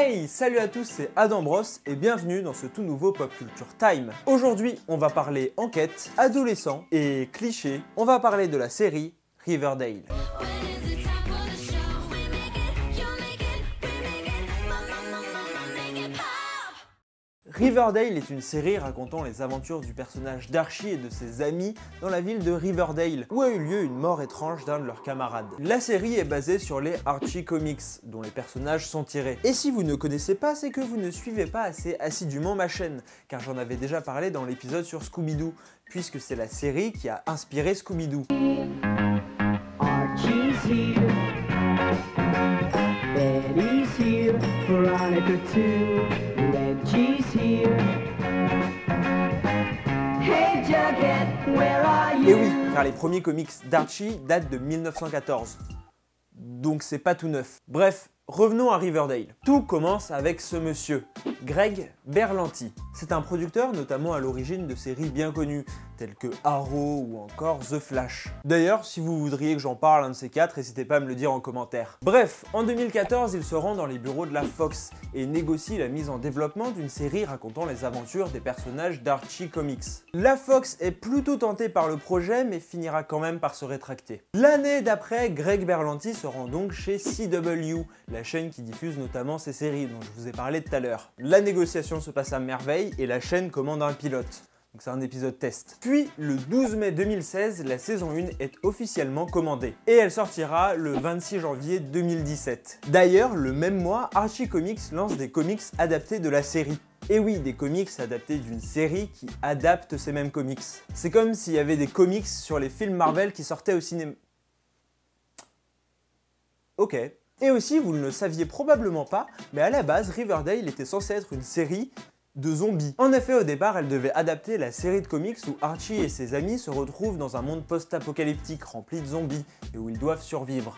Hey, salut à tous, c'est Adam Bros et bienvenue dans ce tout nouveau Pop Culture Time. Aujourd'hui, on va parler enquête, adolescent et cliché. On va parler de la série Riverdale. Riverdale est une série racontant les aventures du personnage d'Archie et de ses amis dans la ville de Riverdale, où a eu lieu une mort étrange d'un de leurs camarades. La série est basée sur les Archie Comics, dont les personnages sont tirés. Et si vous ne connaissez pas, c'est que vous ne suivez pas assez assidûment ma chaîne, car j'en avais déjà parlé dans l'épisode sur Scooby-Doo, puisque c'est la série qui a inspiré Scooby-Doo. Archie's here. Betty's here. Veronica too. Reggie's here. Hey Jughead, where are you? Et oui, car les premiers comics d'Archie datent de 1914. Donc c'est pas tout neuf. Bref, revenons à Riverdale. Tout commence avec ce monsieur, Greg Berlanti. C'est un producteur notamment à l'origine de séries bien connues, telles que Arrow ou encore The Flash. D'ailleurs, si vous voudriez que j'en parle un de ces quatre, n'hésitez pas à me le dire en commentaire. Bref, en 2014, il se rend dans les bureaux de la Fox et négocie la mise en développement d'une série racontant les aventures des personnages d'Archie Comics. La Fox est plutôt tentée par le projet, mais finira quand même par se rétracter. L'année d'après, Greg Berlanti se rend donc chez CW, la chaîne qui diffuse notamment ces séries dont je vous ai parlé tout à l'heure. La négociation se passe à merveille et la chaîne commande un pilote. Donc c'est un épisode test. Puis, le 12 mai 2016, la saison 1 est officiellement commandée. Et elle sortira le 26 janvier 2017. D'ailleurs, le même mois, Archie Comics lance des comics adaptés de la série. Et oui, des comics adaptés d'une série qui adapte ces mêmes comics. C'est comme s'il y avait des comics sur les films Marvel qui sortaient au cinéma. Ok. Et aussi, vous ne le saviez probablement pas, mais à la base, Riverdale était censé être une série de zombies. En effet, au départ, elle devait adapter la série de comics où Archie et ses amis se retrouvent dans un monde post-apocalyptique rempli de zombies et où ils doivent survivre.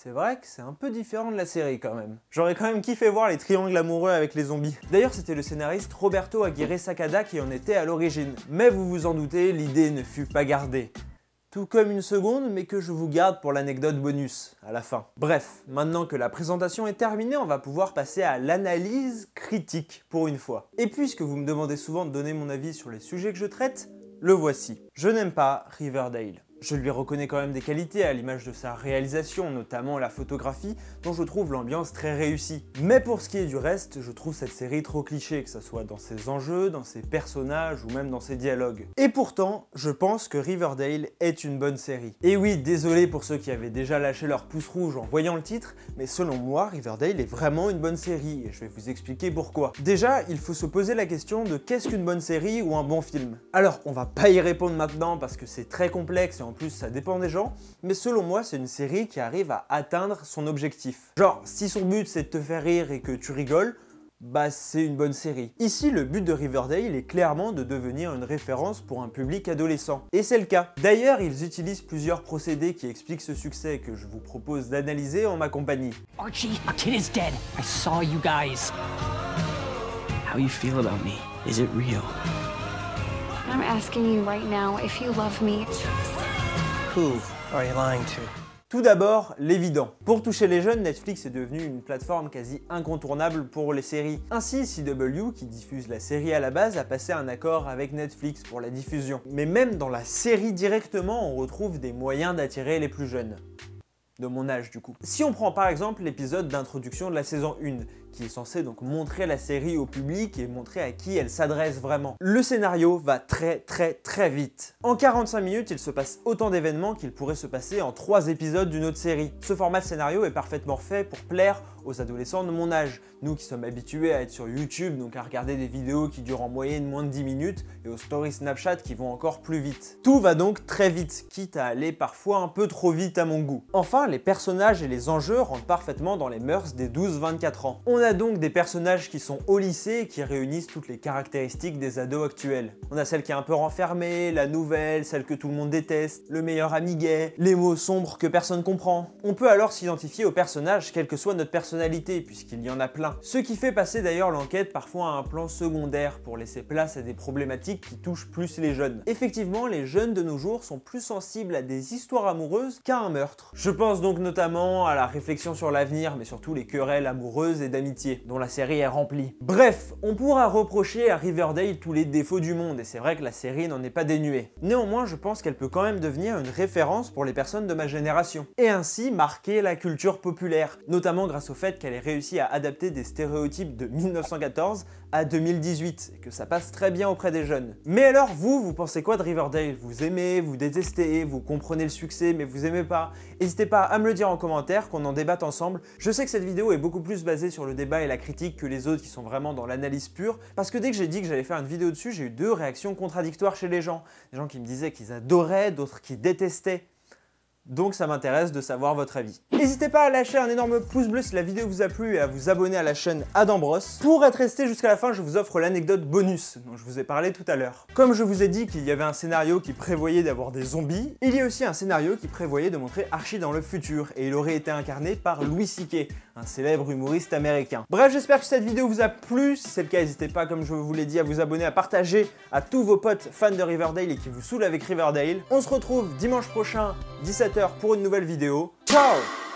C'est vrai que c'est un peu différent de la série quand même. J'aurais quand même kiffé voir les triangles amoureux avec les zombies. D'ailleurs, c'était le scénariste Roberto Aguirre Sacada qui en était à l'origine. Mais vous vous en doutez, l'idée ne fut pas gardée. Tout comme une seconde, mais que je vous garde pour l'anecdote bonus, à la fin. Bref, maintenant que la présentation est terminée, on va pouvoir passer à l'analyse critique, pour une fois. Et puisque vous me demandez souvent de donner mon avis sur les sujets que je traite, le voici. Je n'aime pas Riverdale. Je lui reconnais quand même des qualités à l'image de sa réalisation, notamment la photographie, dont je trouve l'ambiance très réussie. Mais pour ce qui est du reste, je trouve cette série trop cliché, que ce soit dans ses enjeux, dans ses personnages ou même dans ses dialogues. Et pourtant, je pense que Riverdale est une bonne série. Et oui, désolé pour ceux qui avaient déjà lâché leur pouce rouge en voyant le titre, mais selon moi, Riverdale est vraiment une bonne série, et je vais vous expliquer pourquoi. Déjà, il faut se poser la question de qu'est-ce qu'une bonne série ou un bon film. Alors, on va pas y répondre maintenant parce que c'est très complexe et en plus ça dépend des gens, mais selon moi c'est une série qui arrive à atteindre son objectif. Genre, si son but c'est de te faire rire et que tu rigoles, bah c'est une bonne série. Ici, le but de Riverdale est clairement de devenir une référence pour un public adolescent. Et c'est le cas. D'ailleurs, ils utilisent plusieurs procédés qui expliquent ce succès que je vous propose d'analyser en ma compagnie. Archie, a kid is dead. I saw you guys. How you feel about me? Is it real? I'm asking you right now if you love me. Who are you lying to? Tout d'abord, l'évident. Pour toucher les jeunes, Netflix est devenu une plateforme quasi incontournable pour les séries. Ainsi, CW, qui diffuse la série à la base, a passé un accord avec Netflix pour la diffusion. Mais même dans la série directement, on retrouve des moyens d'attirer les plus jeunes. De mon âge du coup. Si on prend par exemple l'épisode d'introduction de la saison 1, qui est censé donc montrer la série au public et montrer à qui elle s'adresse vraiment. Le scénario va très vite. En 45 minutes, il se passe autant d'événements qu'il pourrait se passer en 3 épisodes d'une autre série. Ce format de scénario est parfaitement fait pour plaire aux adolescents de mon âge. Nous qui sommes habitués à être sur YouTube, donc à regarder des vidéos qui durent en moyenne moins de 10 minutes, et aux stories Snapchat qui vont encore plus vite. Tout va donc très vite, quitte à aller parfois un peu trop vite à mon goût. Enfin, les personnages et les enjeux rentrent parfaitement dans les mœurs des 12-24 ans. On a donc des personnages qui sont au lycée et qui réunissent toutes les caractéristiques des ados actuels. On a celle qui est un peu renfermée, la nouvelle, celle que tout le monde déteste, le meilleur ami gay, les mots sombres que personne comprend. On peut alors s'identifier aux personnages quelle que soit notre personnalité, puisqu'il y en a plein. Ce qui fait passer d'ailleurs l'enquête parfois à un plan secondaire pour laisser place à des problématiques qui touchent plus les jeunes. Effectivement, les jeunes de nos jours sont plus sensibles à des histoires amoureuses qu'à un meurtre. Je pense donc notamment à la réflexion sur l'avenir, mais surtout les querelles amoureuses et d'amitié, dont la série est remplie. Bref, on pourra reprocher à Riverdale tous les défauts du monde, et c'est vrai que la série n'en est pas dénuée. Néanmoins, je pense qu'elle peut quand même devenir une référence pour les personnes de ma génération, et ainsi marquer la culture populaire, notamment grâce au fait qu'elle ait réussi à adapter des stéréotypes de 1914 à 2018, et que ça passe très bien auprès des jeunes. Mais alors vous pensez quoi de Riverdale? Vous aimez, vous détestez, vous comprenez le succès mais vous aimez pas? N'hésitez pas à me le dire en commentaire, qu'on en débatte ensemble. Je sais que cette vidéo est beaucoup plus basée sur le débat et la critique que les autres qui sont vraiment dans l'analyse pure, parce que dès que j'ai dit que j'allais faire une vidéo dessus, j'ai eu deux réactions contradictoires chez les gens. Des gens qui me disaient qu'ils adoraient, d'autres qui détestaient. Donc ça m'intéresse de savoir votre avis. N'hésitez pas à lâcher un énorme pouce bleu si la vidéo vous a plu et à vous abonner à la chaîne Adam Bros. Pour être resté jusqu'à la fin, je vous offre l'anecdote bonus dont je vous ai parlé tout à l'heure. Comme je vous ai dit qu'il y avait un scénario qui prévoyait d'avoir des zombies, il y a aussi un scénario qui prévoyait de montrer Archie dans le futur, et il aurait été incarné par Louis C.K., un célèbre humoriste américain. Bref, j'espère que cette vidéo vous a plu. Si c'est le cas, n'hésitez pas, comme je vous l'ai dit, à vous abonner, à partager à tous vos potes fans de Riverdale et qui vous saoulent avec Riverdale. On se retrouve dimanche prochain, 17h, pour une nouvelle vidéo. Ciao!